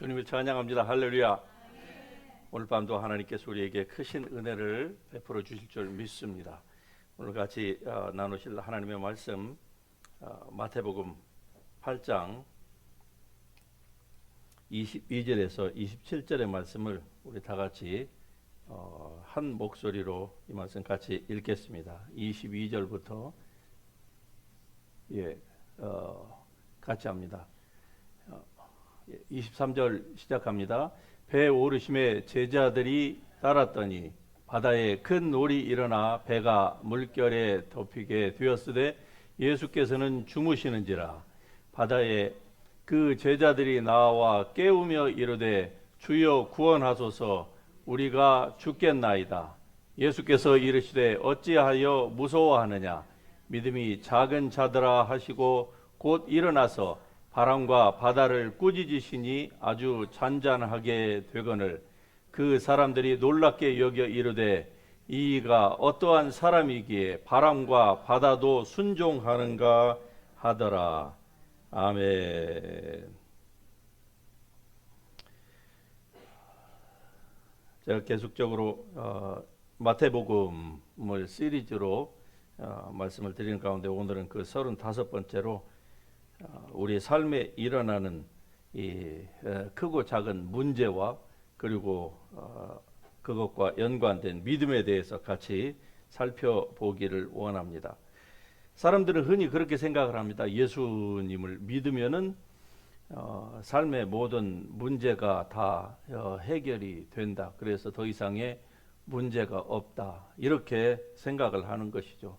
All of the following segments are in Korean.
주님을 찬양합니다. 할렐루야. 오늘 밤도 하나님께서 우리에게 크신 은혜를 베풀어 주실 줄 믿습니다. 오늘 같이 나누실 하나님의 말씀, 마태복음 8장 22절에서 27절의 말씀을 우리 다 같이 한 목소리로 이 말씀 같이 읽겠습니다. 22절부터 같이 합니다. 23절 시작합니다. 배 오르심에 제자들이 따랐더니 바다에 큰 놀이 일어나 배가 물결에 덮이게 되었으되 예수께서는 주무시는지라. 바다에 그 제자들이 나와 깨우며 이르되 주여 구원하소서, 우리가 죽겠나이다. 예수께서 이르시되 어찌하여 무서워하느냐, 믿음이 작은 자들아 하시고 곧 일어나서 바람과 바다를 꾸짖으시니 아주 잔잔하게 되거늘 그 사람들이 놀랍게 여겨 이르되 이가 어떠한 사람이기에 바람과 바다도 순종하는가 하더라. 아멘. 제가 계속적으로 마태복음을 시리즈로 말씀을 드리는 가운데 오늘은 그 35번째로 우리의 삶에 일어나는 이 크고 작은 문제와 그리고 그것과 연관된 믿음에 대해서 같이 살펴보기를 원합니다. 사람들은 흔히 그렇게 생각을 합니다. 예수님을 믿으면은 삶의 모든 문제가 다 해결이 된다. 그래서 더 이상의 문제가 없다. 이렇게 생각을 하는 것이죠.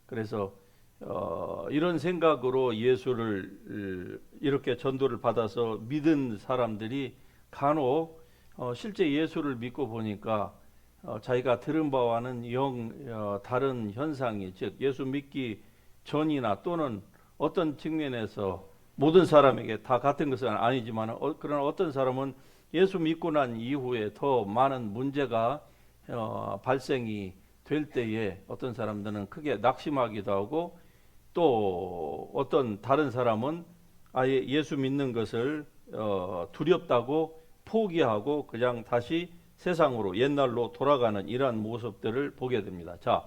그래서 이런 생각으로 예수를 이렇게 전도를 받아서 믿은 사람들이 간혹 실제 예수를 믿고 보니까 자기가 들은 바와는 다른 현상이, 즉 예수 믿기 전이나 또는 어떤 측면에서 모든 사람에게 다 같은 것은 아니지만 그러나 어떤 사람은 예수 믿고 난 이후에 더 많은 문제가 발생이 될 때에 어떤 사람들은 크게 낙심하기도 하고, 또 어떤 다른 사람은 아예 예수 믿는 것을 두렵다고 포기하고 그냥 다시 세상으로 옛날로 돌아가는 이러한 모습들을 보게 됩니다. 자,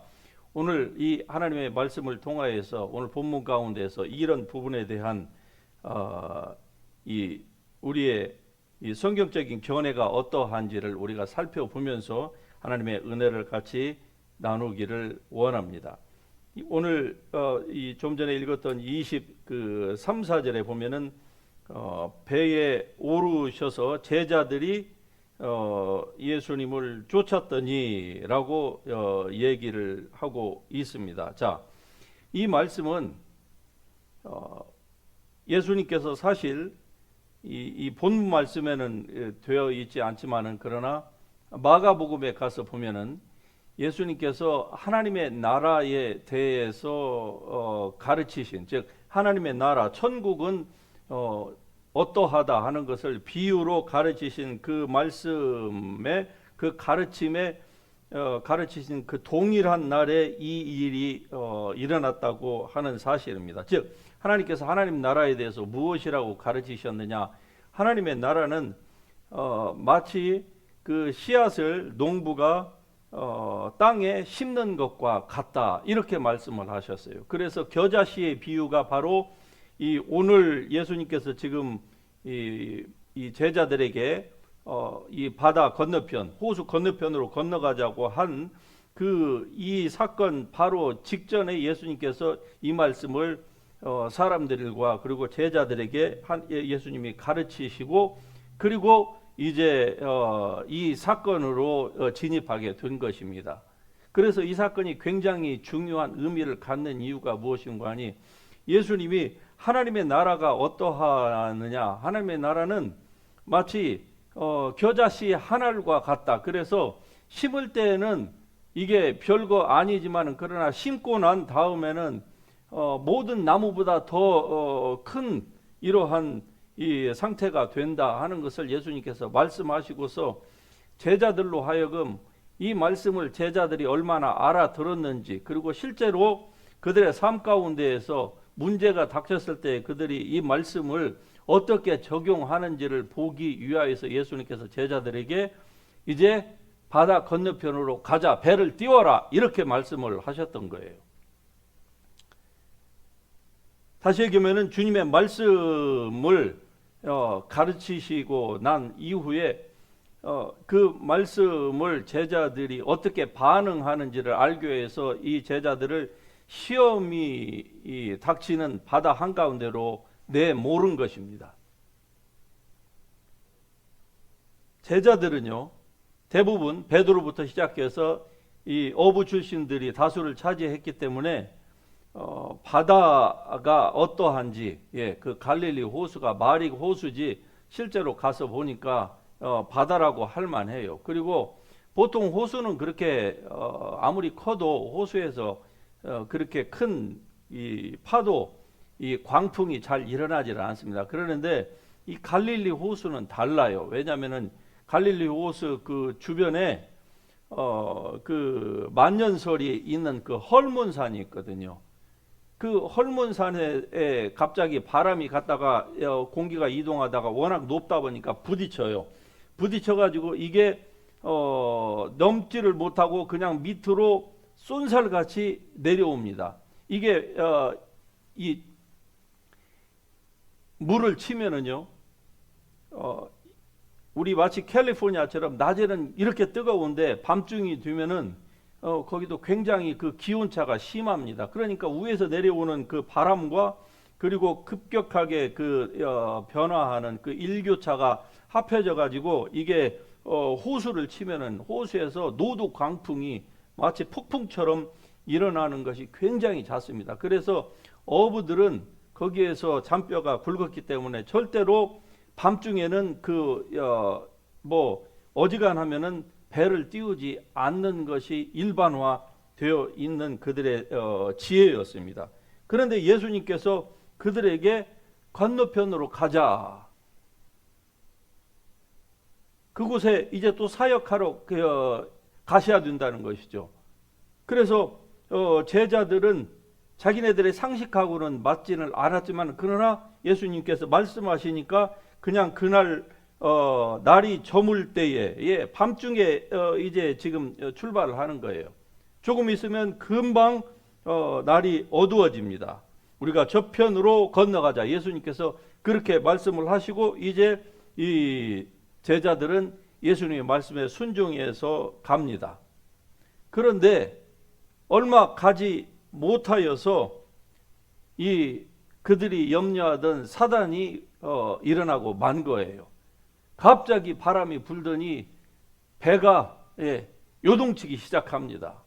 오늘 이 하나님의 말씀을 통하여서 오늘 본문 가운데서 이런 부분에 대한 우리의 이 성경적인 견해가 어떠한지를 우리가 살펴보면서 하나님의 은혜를 같이 나누기를 원합니다. 오늘 좀 전에 읽었던 23, 4절에 보면은 배에 오르셔서 제자들이 예수님을 쫓았더니 라고 얘기를 하고 있습니다. 자, 이 말씀은 예수님께서 사실 이 본문 말씀에는 되어 있지 않지만은 그러나 마가복음에 가서 보면은 예수님께서 하나님의 나라에 대해서 가르치신, 즉 하나님의 나라, 천국은 어떠하다 하는 것을 비유로 가르치신 그 말씀에, 그 가르침에 가르치신 그 동일한 날에 이 일이 일어났다고 하는 사실입니다. 즉 하나님께서 하나님 나라에 대해서 무엇이라고 가르치셨느냐, 하나님의 나라는 마치 그 씨앗을 농부가 땅에 심는 것과 같다, 이렇게 말씀을 하셨어요. 그래서 겨자씨의 비유가 바로 이 오늘 예수님께서 지금 이 제자들에게 이 바다 건너편, 호수 건너편으로 건너가자고 한 이 사건 바로 직전에 예수님께서 이 말씀을 사람들과 그리고 제자들에게 예수님이 가르치시고, 그리고 이제 이 사건으로 진입하게 된 것입니다. 그래서 이 사건이 굉장히 중요한 의미를 갖는 이유가 무엇인가 하니, 예수님이 하나님의 나라가 어떠하느냐, 하나님의 나라는 마치 겨자씨 한 알과 같다. 그래서 심을 때에는 이게 별거 아니지만은 그러나 심고 난 다음에는 모든 나무보다 더 큰 이러한 이 상태가 된다 하는 것을 예수님께서 말씀하시고서 제자들로 하여금 이 말씀을 제자들이 얼마나 알아들었는지, 그리고 실제로 그들의 삶 가운데에서 문제가 닥쳤을 때 그들이 이 말씀을 어떻게 적용하는지를 보기 위하여서 예수님께서 제자들에게 이제 바다 건너편으로 가자, 배를 띄워라, 이렇게 말씀을 하셨던 거예요. 다시 얘기하면 주님의 말씀을 가르치시고 난 이후에 그 말씀을 제자들이 어떻게 반응하는지를 알기 위해서 이 제자들을 시험이 닥치는 바다 한가운데로 내모른 것입니다. 제자들은요, 대부분 베드로부터 시작해서 이 어부 출신들이 다수를 차지했기 때문에 바다가 어떠한지, 그 갈릴리 호수가 마리 호수지 실제로 가서 보니까 바다라고 할 만해요. 그리고 보통 호수는 그렇게 아무리 커도 호수에서 그렇게 큰 이 파도, 이 광풍이 잘 일어나지는 않습니다. 그러는데 이 갈릴리 호수는 달라요. 왜냐하면은 갈릴리 호수 그 주변에 그 만년설이 있는 그 헐몬산이 있거든요. 그 헐몬산에 갑자기 바람이 갔다가 공기가 이동하다가 워낙 높다 보니까 부딪혀요. 부딪혀가지고 이게 넘지를 못하고 그냥 밑으로 쏜살같이 내려옵니다. 이게 이 물을 치면은요, 우리 마치 캘리포니아처럼 낮에는 이렇게 뜨거운데 밤중이 되면은 거기도 굉장히 그 기온차가 심합니다. 그러니까 위에서 내려오는 그 바람과 그리고 급격하게 그 변화하는 그 일교차가 합해져 가지고 이게 호수를 치면은 호수에서 노도 광풍이 마치 폭풍처럼 일어나는 것이 굉장히 잦습니다. 그래서 어부들은 거기에서 잔뼈가 굵었기 때문에 절대로 밤중에는 어지간하면은 배를 띄우지 않는 것이 일반화되어 있는 그들의 지혜였습니다. 그런데 예수님께서 그들에게 건너편으로 가자. 그곳에 이제 또 사역하러 가셔야 된다는 것이죠. 그래서 제자들은 자기네들의 상식하고는 맞지는 않았지만 그러나 예수님께서 말씀하시니까 그냥 그날 날이 저물 때에 밤중에 이제 지금 출발을 하는 거예요. 조금 있으면 금방 날이 어두워집니다. 우리가 저편으로 건너가자. 예수님께서 그렇게 말씀을 하시고 이제 이 제자들은 예수님의 말씀에 순종해서 갑니다. 그런데 얼마 가지 못하여서 이 그들이 염려하던 사단이 일어나고 만 거예요. 갑자기 바람이 불더니 배가 요동치기 시작합니다.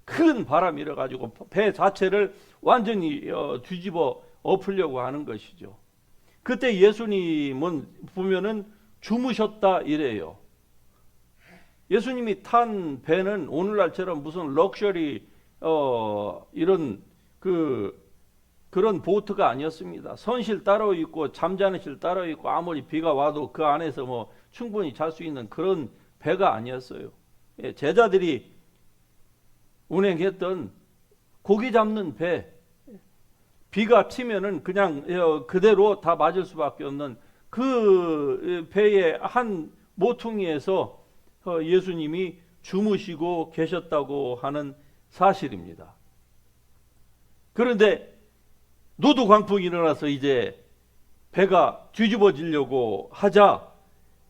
큰 바람이 일어가지고 배 자체를 완전히 뒤집어 엎으려고 하는 것이죠. 그때 예수님은 보면은 주무셨다 이래요. 예수님이 탄 배는 오늘날처럼 무슨 럭셔리 이런 그런 보트가 아니었습니다. 선실 따로 있고 잠자는 실 따로 있고 아무리 비가 와도 그 안에서 뭐 충분히 잘 수 있는 그런 배가 아니었어요. 제자들이 운행했던 고기 잡는 배, 비가 치면은 그냥 그대로 다 맞을 수밖에 없는 그 배의 한 모퉁이에서 예수님이 주무시고 계셨다고 하는 사실입니다. 그런데 노도 광풍이 일어나서 이제 배가 뒤집어지려고 하자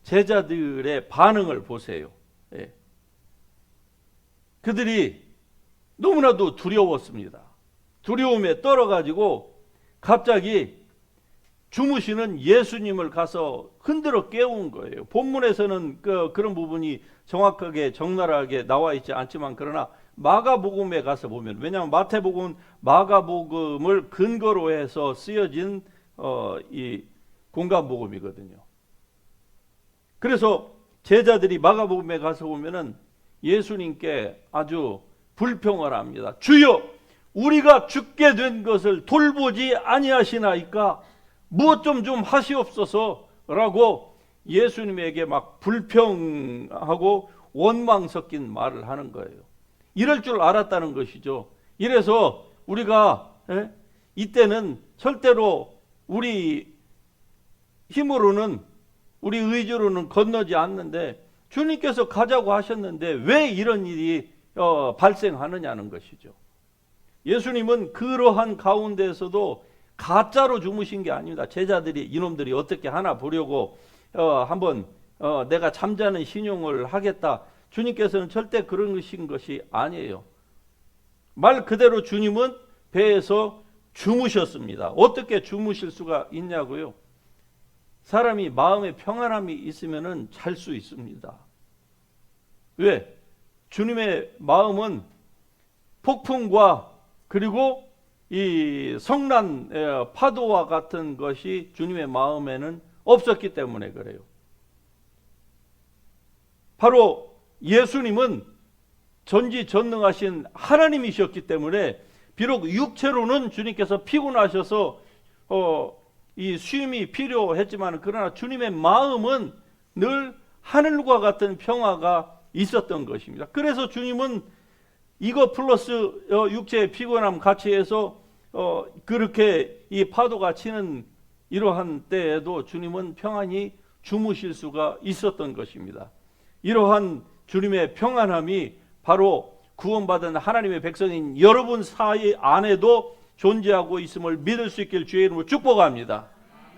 제자들의 반응을 보세요. 그들이 너무나도 두려웠습니다. 두려움에 떨어가지고 갑자기 주무시는 예수님을 가서 흔들어 깨운 거예요. 본문에서는 그런 부분이 정확하게 적나라하게 나와 있지 않지만 그러나 마가복음에 가서 보면, 왜냐하면 마태복음은 마가복음을 근거로 해서 쓰여진 이 공간복음이거든요. 그래서 제자들이 마가복음에 가서 보면은 예수님께 아주 불평을 합니다. 주여, 우리가 죽게 된 것을 돌보지 아니하시나이까 무엇 좀 하시옵소서라고 예수님에게 막 불평하고 원망 섞인 말을 하는 거예요. 이럴 줄 알았다는 것이죠. 이래서 우리가 이때는 절대로 우리 힘으로는 우리 의지로는 건너지 않는데 주님께서 가자고 하셨는데 왜 이런 일이 발생하느냐는 것이죠. 예수님은 그러한 가운데에서도 가짜로 주무신 게 아닙니다. 제자들이 이놈들이 어떻게 하나 보려고 한번 내가 잠자는 신용을 하겠다. 주님께서는 절대 그런 것이 아니에요. 말 그대로 주님은 배에서 주무셨습니다. 어떻게 주무실 수가 있냐고요? 사람이 마음에 평안함이 있으면은 잘 수 있습니다. 왜? 주님의 마음은 폭풍과 그리고 이 성난 파도와 같은 것이 주님의 마음에는 없었기 때문에 그래요. 바로 예수님은 전지전능하신 하나님이셨기 때문에 비록 육체로는 주님께서 피곤하셔서 이 쉼이 필요했지만 그러나 주님의 마음은 늘 하늘과 같은 평화가 있었던 것입니다. 그래서 주님은 이거 플러스 육체의 피곤함 같이 해서 그렇게 이 파도가 치는 이러한 때에도 주님은 평안히 주무실 수가 있었던 것입니다. 이러한 주님의 평안함이 바로 구원받은 하나님의 백성인 여러분 사이 안에도 존재하고 있음을 믿을 수 있길 주의 이름으로 축복합니다.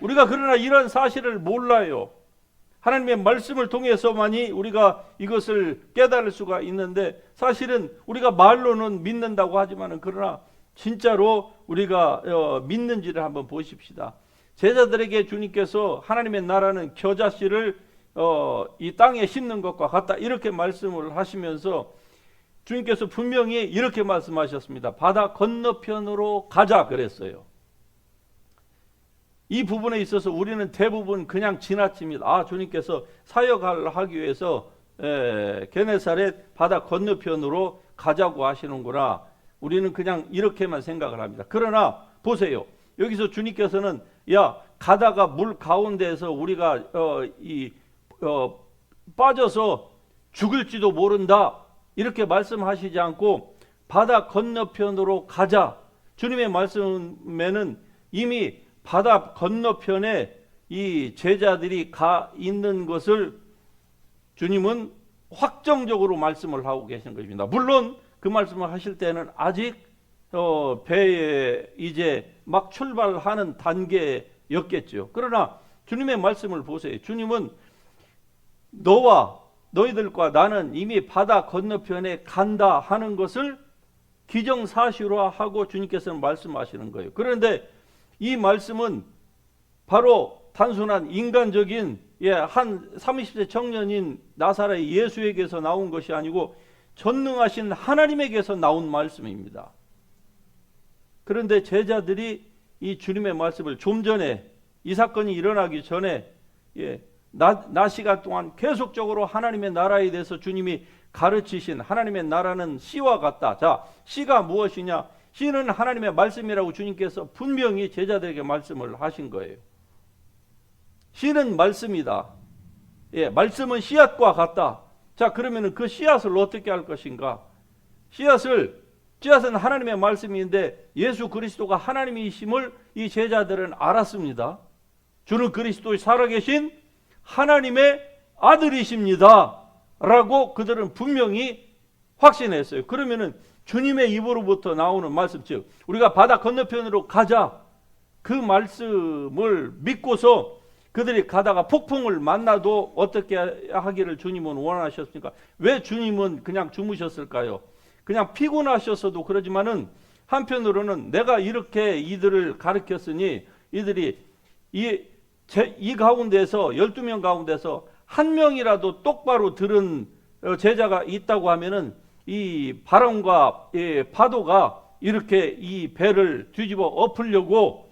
우리가 그러나 이런 사실을 몰라요. 하나님의 말씀을 통해서만이 우리가 이것을 깨달을 수가 있는데 사실은 우리가 말로는 믿는다고 하지만 그러나 진짜로 우리가 믿는지를 한번 보십시다. 제자들에게 주님께서 하나님의 나라는 겨자씨를 이 땅에 심는 것과 같다 이렇게 말씀을 하시면서 주님께서 분명히 이렇게 말씀하셨습니다. 바다 건너편으로 가자 그랬어요. 이 부분에 있어서 우리는 대부분 그냥 지나칩니다. 주님께서 사역을 하기 위해서 게네사렛 바다 건너편으로 가자고 하시는구나. 우리는 그냥 이렇게만 생각을 합니다. 그러나 보세요. 여기서 주님께서는 가다가 물 가운데에서 우리가 빠져서 죽을지도 모른다 이렇게 말씀하시지 않고 바다 건너편으로 가자. 주님의 말씀에는 이미 바다 건너편에 이 제자들이 가 있는 것을 주님은 확정적으로 말씀을 하고 계신 것입니다. 물론 그 말씀을 하실 때는 아직 배에 이제 막 출발하는 단계였겠죠. 그러나 주님의 말씀을 보세요. 주님은 너와 너희들과 나는 이미 바다 건너편에 간다 하는 것을 기정사실화하고 주님께서는 말씀하시는 거예요. 그런데 이 말씀은 바로 단순한 인간적인 한 30세 청년인 나사렛 예수에게서 나온 것이 아니고 전능하신 하나님에게서 나온 말씀입니다. 그런데 제자들이 이 주님의 말씀을 좀 전에 이 사건이 일어나기 전에 낮 시간 동안 계속적으로 하나님의 나라에 대해서 주님이 가르치신 하나님의 나라는 씨와 같다. 자, 씨가 무엇이냐? 씨는 하나님의 말씀이라고 주님께서 분명히 제자들에게 말씀을 하신 거예요. 씨는 말씀이다. 말씀은 씨앗과 같다. 자, 그러면 그 씨앗을 어떻게 할 것인가? 씨앗은 하나님의 말씀인데 예수 그리스도가 하나님이심을 이 제자들은 알았습니다. 주는 그리스도의 살아계신 하나님의 아들이십니다. 라고 그들은 분명히 확신했어요. 그러면은 주님의 입으로부터 나오는 말씀, 즉 우리가 바다 건너편으로 가자 그 말씀을 믿고서 그들이 가다가 폭풍을 만나도 어떻게 하기를 주님은 원하셨습니까? 왜 주님은 그냥 주무셨을까요? 그냥 피곤하셨어도 그러지만은 한편으로는 내가 이렇게 이들을 가르쳤으니 이들이 이 가운데서 12명 가운데서 한 명이라도 똑바로 들은 제자가 있다고 하면은 이 바람과 파도가 이렇게 이 배를 뒤집어 엎으려고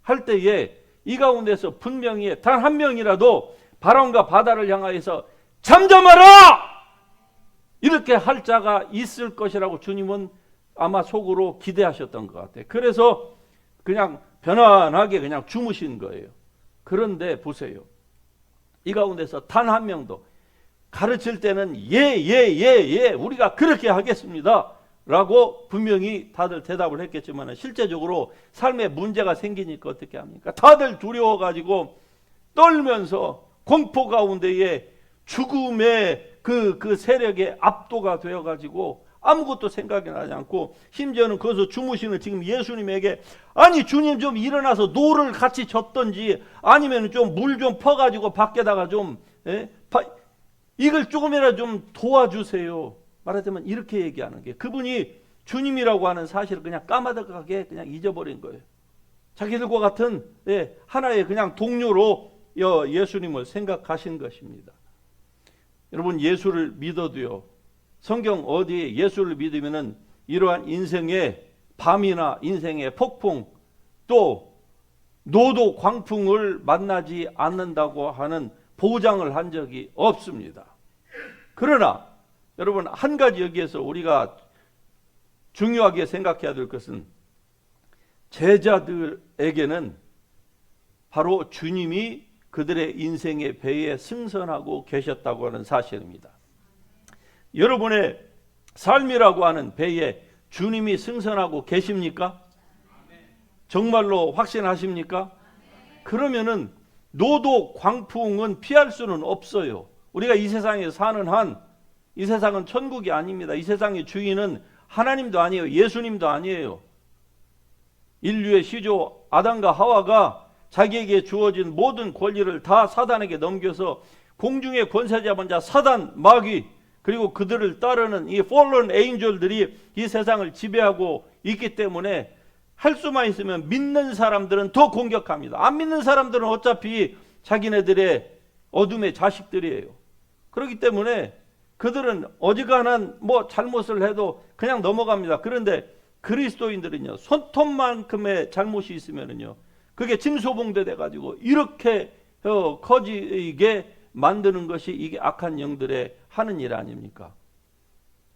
할 때에 이 가운데서 분명히 단 한 명이라도 바람과 바다를 향하여서 잠잠하라! 이렇게 할 자가 있을 것이라고 주님은 아마 속으로 기대하셨던 것 같아요. 그래서 그냥 편안하게 그냥 주무신 거예요. 그런데 보세요. 이 가운데서 단 한 명도 가르칠 때는 우리가 그렇게 하겠습니다 라고 분명히 다들 대답을 했겠지만 실제적으로 삶에 문제가 생기니까 어떻게 합니까? 다들 두려워가지고 떨면서 공포 가운데에 죽음의 그 세력에 압도가 되어가지고 아무것도 생각이 나지 않고, 심지어는 거기서 주무시는 지금 예수님에게 아니 주님 좀 일어나서 노를 같이 젓든지 아니면 좀 물 좀 퍼가지고 밖에다가 좀 이걸 조금이라도 좀 도와주세요. 말하자면 이렇게 얘기하는 게, 그분이 주님이라고 하는 사실을 그냥 까마득하게 그냥 잊어버린 거예요. 자기들과 같은 하나의 그냥 동료로 예수님을 생각하신 것입니다. 여러분, 예수를 믿어도요, 성경 어디에 예수를 믿으면은 이러한 인생의 밤이나 인생의 폭풍, 또 노도 광풍을 만나지 않는다고 하는 보장을 한 적이 없습니다. 그러나 여러분, 한 가지 여기에서 우리가 중요하게 생각해야 될 것은, 제자들에게는 바로 주님이 그들의 인생의 배에 승선하고 계셨다고 하는 사실입니다. 여러분의 삶이라고 하는 배에 주님이 승선하고 계십니까? 정말로 확신하십니까? 그러면은 노도 광풍은 피할 수는 없어요. 우리가 이 세상에 사는 한, 이 세상은 천국이 아닙니다. 이 세상의 주인은 하나님도 아니에요. 예수님도 아니에요. 인류의 시조 아담과 하와가 자기에게 주어진 모든 권리를 다 사단에게 넘겨서 공중의 권세 잡은 자 사단, 마귀, 그리고 그들을 따르는 이 fallen angel들이 이 세상을 지배하고 있기 때문에 할 수만 있으면 믿는 사람들은 더 공격합니다. 안 믿는 사람들은 어차피 자기네들의 어둠의 자식들이에요. 그렇기 때문에 그들은 어지간한 잘못을 해도 그냥 넘어갑니다. 그런데 그리스도인들은요, 손톱만큼의 잘못이 있으면은요, 그게 침소봉대 돼가지고 이렇게 커지게 만드는 것이 이게 악한 영들의 하는 일 아닙니까?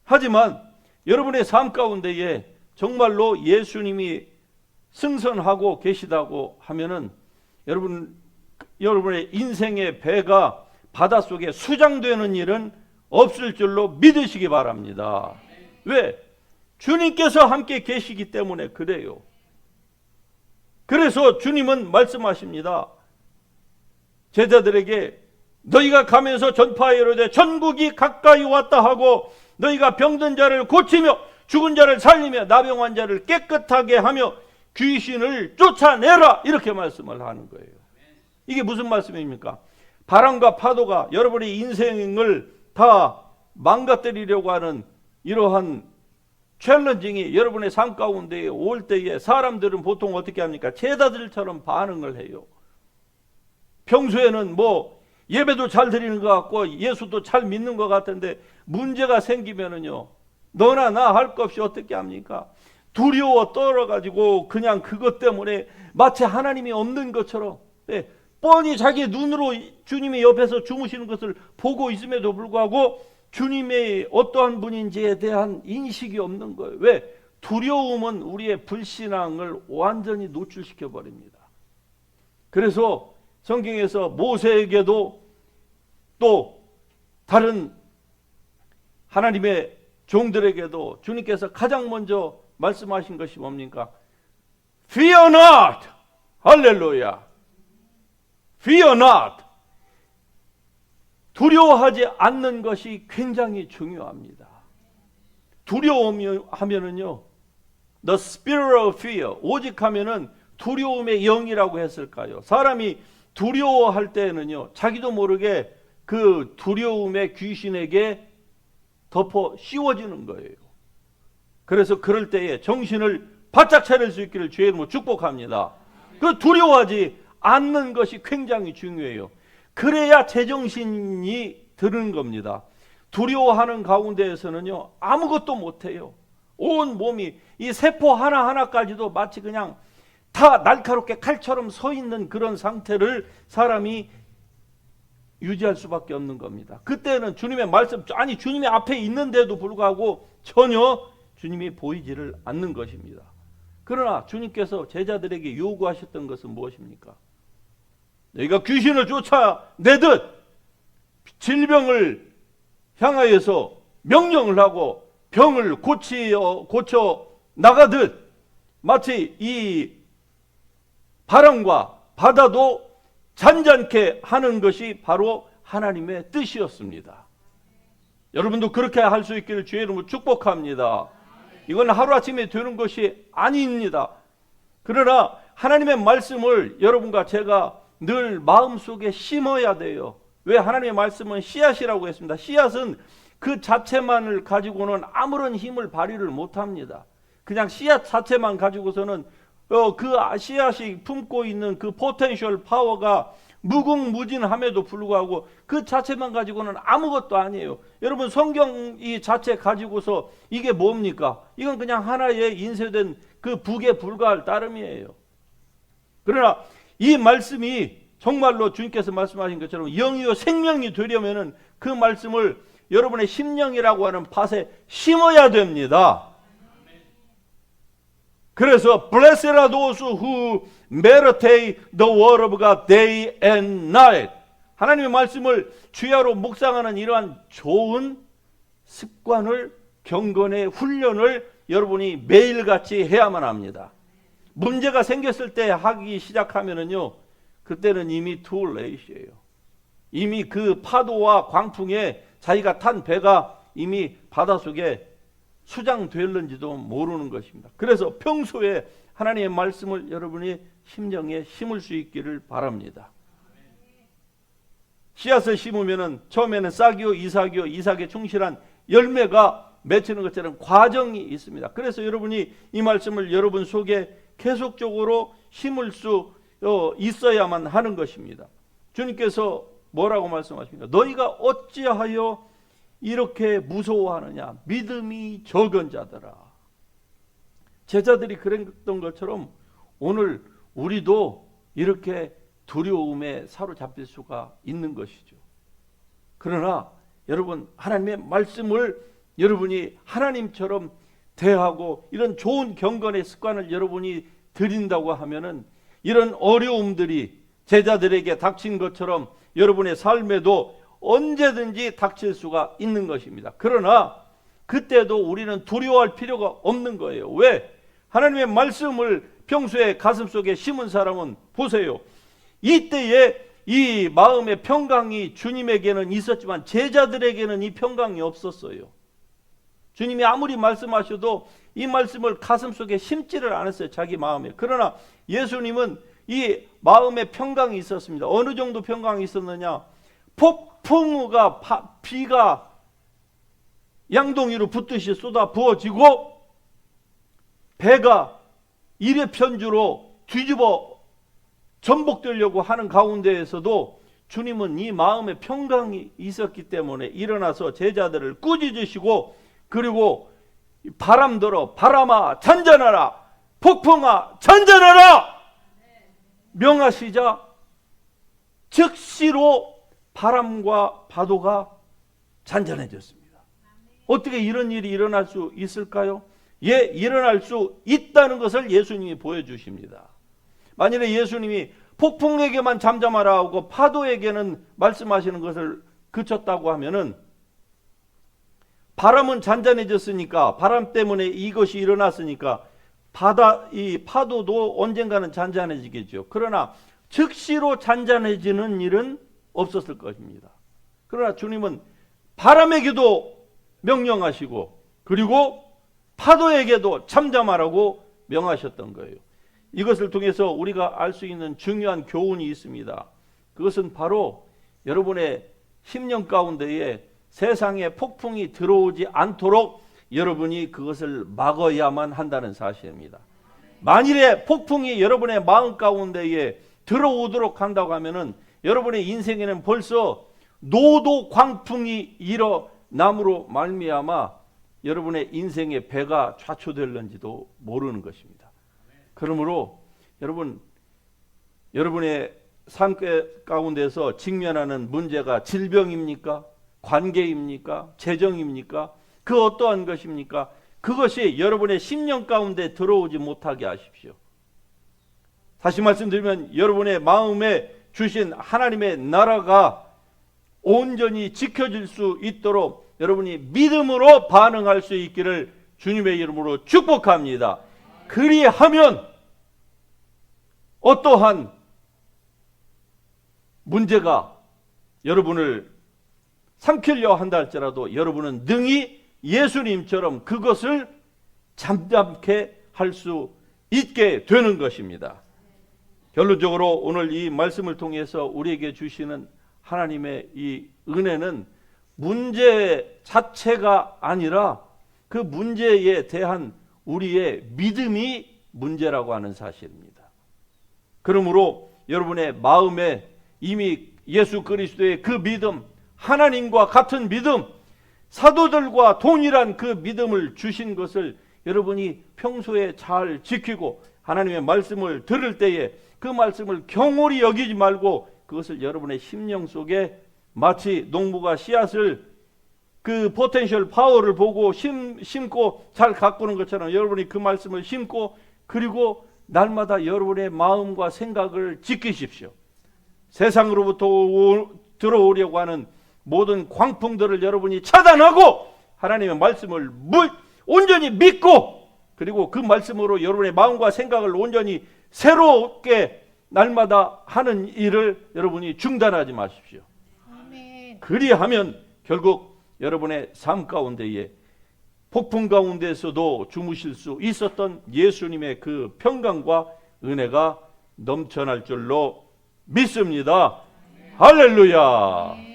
하지만 여러분의 삶 가운데에 정말로 예수님이 승선하고 계시다고 하면은 여러분의 인생의 배가 바닷속에 수장되는 일은 없을 줄로 믿으시기 바랍니다. 왜? 주님께서 함께 계시기 때문에 그래요. 그래서 주님은 말씀하십니다. 제자들에게 너희가 가면서 전파하여 이르되 천국이 가까이 왔다 하고 너희가 병든 자를 고치며 죽은 자를 살리며 나병한 자를 깨끗하게 하며 귀신을 쫓아내라, 이렇게 말씀을 하는 거예요. 이게 무슨 말씀입니까? 바람과 파도가 여러분의 인생을 다 망가뜨리려고 하는 이러한 챌린징이 여러분의 삶 가운데 올 때에 사람들은 보통 어떻게 합니까? 제자들처럼 반응을 해요. 평소에는 예배도 잘 드리는 것 같고 예수도 잘 믿는 것 같은데 문제가 생기면은요, 너나 나 할 것 없이 어떻게 합니까? 두려워 떨어가지고 그냥 그것 때문에 마치 하나님이 없는 것처럼, 뻔히 자기 눈으로 주님이 옆에서 주무시는 것을 보고 있음에도 불구하고 주님의 어떠한 분인지에 대한 인식이 없는 거예요. 왜? 두려움은 우리의 불신앙을 완전히 노출시켜 버립니다. 그래서 성경에서 모세에게도 또 다른 하나님의 종들에게도 주님께서 가장 먼저 말씀하신 것이 뭡니까? Fear not! 할렐루야! Fear not! 두려워하지 않는 것이 굉장히 중요합니다. 두려워하면은요, the spirit of fear, 오직 하면은 두려움의 영이라고 했을까요? 사람이 두려워할 때는요, 자기도 모르게 그 두려움의 귀신에게 덮어 씌워지는 거예요. 그래서 그럴 때에 정신을 바짝 차릴 수 있기를 주의 이름으로 축복합니다. 그 두려워하지 않는 것이 굉장히 중요해요. 그래야 제정신이 드는 겁니다. 두려워하는 가운데에서는요, 아무것도 못해요. 온 몸이, 이 세포 하나하나까지도 마치 그냥 다 날카롭게 칼처럼 서 있는 그런 상태를 사람이 유지할 수밖에 없는 겁니다. 그때는 주님의 말씀, 아니 주님의 앞에 있는데도 불구하고 전혀 주님이 보이지를 않는 것입니다. 그러나 주님께서 제자들에게 요구하셨던 것은 무엇입니까? 너희가 귀신을 쫓아내듯 질병을 향하여서 명령을 하고 병을 고쳐 나가듯 마치 이 바람과 바다도 잔잔케 하는 것이 바로 하나님의 뜻이었습니다. 여러분도 그렇게 할 수 있기를 주의 이름으로 축복합니다. 이건 하루아침에 되는 것이 아닙니다. 그러나 하나님의 말씀을 여러분과 제가 늘 마음속에 심어야 돼요. 왜? 하나님의 말씀은 씨앗이라고 했습니다. 씨앗은 그 자체만을 가지고는 아무런 힘을 발휘를 못합니다. 그냥 씨앗 자체만 가지고서는 그 씨앗이 품고 있는 그 포텐셜 파워가 무궁무진함에도 불구하고 그 자체만 가지고는 아무것도 아니에요. 여러분, 성경 이 자체 가지고서 이게 뭡니까? 이건 그냥 하나의 인쇄된 그 북에 불과할 따름이에요. 그러나 이 말씀이 정말로 주님께서 말씀하신 것처럼 영이요 생명이 되려면은 그 말씀을 여러분의 심령이라고 하는 밭에 심어야 됩니다. 그래서 Blessed are those who meditate the word of God day and night. 하나님의 말씀을 주야로 묵상하는 이러한 좋은 습관을, 경건의 훈련을 여러분이 매일같이 해야만 합니다. 문제가 생겼을 때 하기 시작하면은요, 그때는 이미 too late이에요. 이미 그 파도와 광풍에 자기가 탄 배가 이미 바닷속에 수장됐는지도 모르는 것입니다. 그래서 평소에 하나님의 말씀을 여러분이 심령에 심을 수 있기를 바랍니다. 씨앗을 심으면은 처음에는 싹이요 이삭이요, 이삭에 충실한 열매가 맺히는 것처럼 과정이 있습니다. 그래서 여러분이 이 말씀을 여러분 속에 계속적으로 심을 수 있어야만 하는 것입니다. 주님께서 뭐라고 말씀하십니까? 너희가 어찌하여 이렇게 무서워하느냐? 믿음이 적은 자들아. 제자들이 그랬던 것처럼 오늘 우리도 이렇게 두려움에 사로잡힐 수가 있는 것이죠. 그러나 여러분, 하나님의 말씀을 여러분이 하나님처럼 대하고 이런 좋은 경건의 습관을 여러분이 들인다고 하면은 이런 어려움들이 제자들에게 닥친 것처럼 여러분의 삶에도 언제든지 닥칠 수가 있는 것입니다. 그러나 그때도 우리는 두려워할 필요가 없는 거예요. 왜? 하나님의 말씀을 평소에 가슴속에 심은 사람은 보세요. 이때에 이 마음의 평강이 주님에게는 있었지만 제자들에게는 이 평강이 없었어요. 주님이 아무리 말씀하셔도 이 말씀을 가슴속에 심지를 않았어요. 자기 마음에. 그러나 예수님은 이 마음에 평강이 있었습니다. 어느 정도 평강이 있었느냐? 폭풍우가 비가 양동이로 붙듯이 쏟아 부어지고 배가 이래편주로 뒤집어 전복되려고 하는 가운데에서도 주님은 이 마음에 평강이 있었기 때문에 일어나서 제자들을 꾸짖으시고, 그리고 바람들어 바람아 잔잔하라, 폭풍아 잔잔하라 명하시자 즉시로 바람과 파도가 잔잔해졌습니다. 어떻게 이런 일이 일어날 수 있을까요? 예, 일어날 수 있다는 것을 예수님이 보여주십니다. 만일에 예수님이 폭풍에게만 잠잠하라 하고 파도에게는 말씀하시는 것을 그쳤다고 하면은, 바람은 잔잔해졌으니까, 바람 때문에 이것이 일어났으니까 이 파도도 언젠가는 잔잔해지겠죠. 그러나 즉시로 잔잔해지는 일은 없었을 것입니다. 그러나 주님은 바람에게도 명령하시고 그리고 파도에게도 잠잠하라고 명하셨던 거예요. 이것을 통해서 우리가 알 수 있는 중요한 교훈이 있습니다. 그것은 바로 여러분의 심령 가운데에 세상에 폭풍이 들어오지 않도록 여러분이 그것을 막아야만 한다는 사실입니다. 만일에 폭풍이 여러분의 마음 가운데에 들어오도록 한다고 하면은 여러분의 인생에는 벌써 노도 광풍이 일어남으로 말미암아 여러분의 인생의 배가 좌초될는지도 모르는 것입니다. 그러므로 여러분의 삶 가운데서 직면하는 문제가 질병입니까? 관계입니까? 재정입니까? 그 어떠한 것입니까? 그것이 여러분의 심령 가운데 들어오지 못하게 하십시오. 다시 말씀드리면 여러분의 마음에 주신 하나님의 나라가 온전히 지켜질 수 있도록 여러분이 믿음으로 반응할 수 있기를 주님의 이름으로 축복합니다. 그리하면 어떠한 문제가 여러분을 삼키려 한다 할지라도 여러분은 능히 예수님처럼 그것을 잠잠케 할 수 있게 되는 것입니다. 결론적으로 오늘 이 말씀을 통해서 우리에게 주시는 하나님의 이 은혜는 문제 자체가 아니라 그 문제에 대한 우리의 믿음이 문제라고 하는 사실입니다. 그러므로 여러분의 마음에 이미 예수 그리스도의 그 믿음, 하나님과 같은 믿음, 사도들과 동일한 그 믿음을 주신 것을 여러분이 평소에 잘 지키고 하나님의 말씀을 들을 때에 그 말씀을 경홀히 여기지 말고 그것을 여러분의 심령 속에 마치 농부가 씨앗을 그 포텐셜 파워를 보고 심고 잘 가꾸는 것처럼 여러분이 그 말씀을 심고 그리고 날마다 여러분의 마음과 생각을 지키십시오. 세상으로부터 들어오려고 하는 모든 광풍들을 여러분이 차단하고 하나님의 말씀을 온전히 믿고 그리고 그 말씀으로 여러분의 마음과 생각을 온전히 새롭게 날마다 하는 일을 여러분이 중단하지 마십시오. 아멘. 그리하면 결국 여러분의 삶 가운데에 폭풍 가운데서도 주무실 수 있었던 예수님의 그 평강과 은혜가 넘쳐날 줄로 믿습니다. 할렐루야.